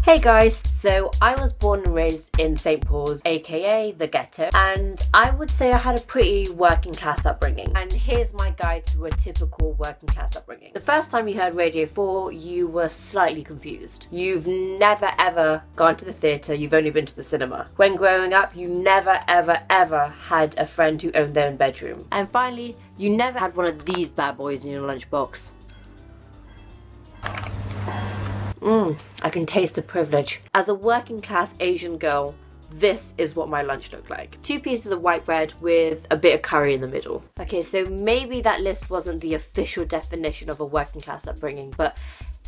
Hey guys, so I was born and raised in St. Paul's, aka the ghetto, and I would say I had a pretty working class upbringing. And here's my guide to a typical working class upbringing. The first time you heard Radio 4, you were slightly confused. You've never ever gone to the theatre, you've only been to the cinema. When growing up, you never ever had a friend who owned their own bedroom. And finally, you never had one of these bad boys in your lunchbox. I can taste the privilege. As a working class Asian girl, this is what my lunch looked like. 2 pieces of white bread with a bit of curry in the middle. Okay, so maybe that list wasn't the official definition of a working class upbringing, but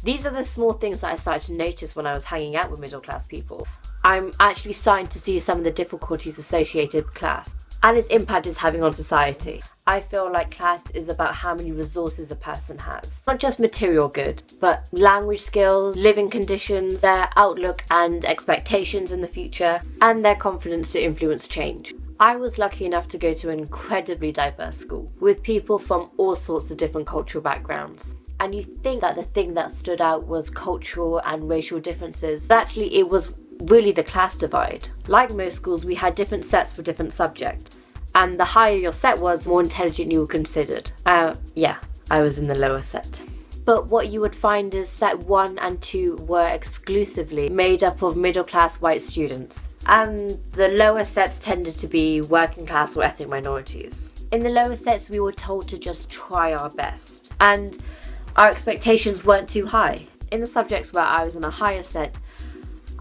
these are the small things that I started to notice when I was hanging out with middle class people. I'm actually starting to see some of the difficulties associated with class and its impact it's having on society. I feel like class is about how many resources a person has. Not just material goods, but language skills, living conditions, their outlook and expectations in the future, and their confidence to influence change. I was lucky enough to go to an incredibly diverse school, with people from all sorts of different cultural backgrounds. And you think that the thing that stood out was cultural and racial differences, but actually it was really the class divide. Like most schools, we had different sets for different subjects. And the higher your set was, the more intelligent you were considered. Yeah, I was in the lower set. But what you would find is set 1 and 2 were exclusively made up of middle class white students. And the lower sets tended to be working class or ethnic minorities. In the lower sets, we were told to just try our best. And our expectations weren't too high. In the subjects where I was in a higher set,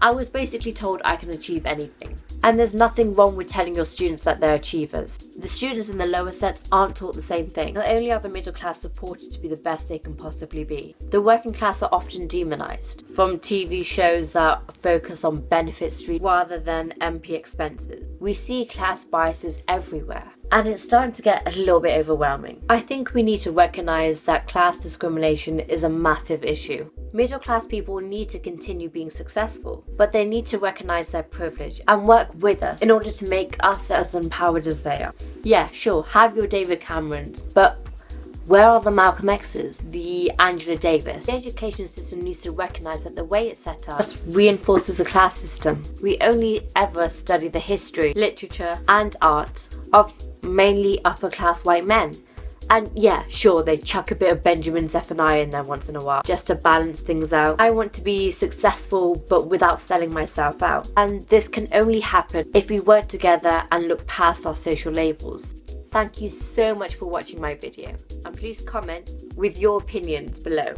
I was basically told I can achieve anything. And there's nothing wrong with telling your students that they're achievers. The students in the lower sets aren't taught the same thing. Not only are the middle class supported to be the best they can possibly be, the working class are often demonized. From TV shows that focus on benefit street rather than MP expenses. We see class biases everywhere. And it's starting to get a little bit overwhelming. I think we need to recognize that class discrimination is a massive issue. Middle class people need to continue being successful, but they need to recognize their privilege and work with us in order to make us as empowered as they are. Yeah, sure, have your David Camerons, but where are the Malcolm X's, the Angela Davis? The education system needs to recognize that the way it's set up just reinforces a class system. We only ever study the history, literature and art of mainly upper class white men. And yeah, sure, they chuck a bit of Benjamin Zephaniah in there once in a while just to balance things out. I want to be successful but without selling myself out. And this can only happen if we work together and look past our social labels. Thank you so much for watching my video, and please comment with your opinions below.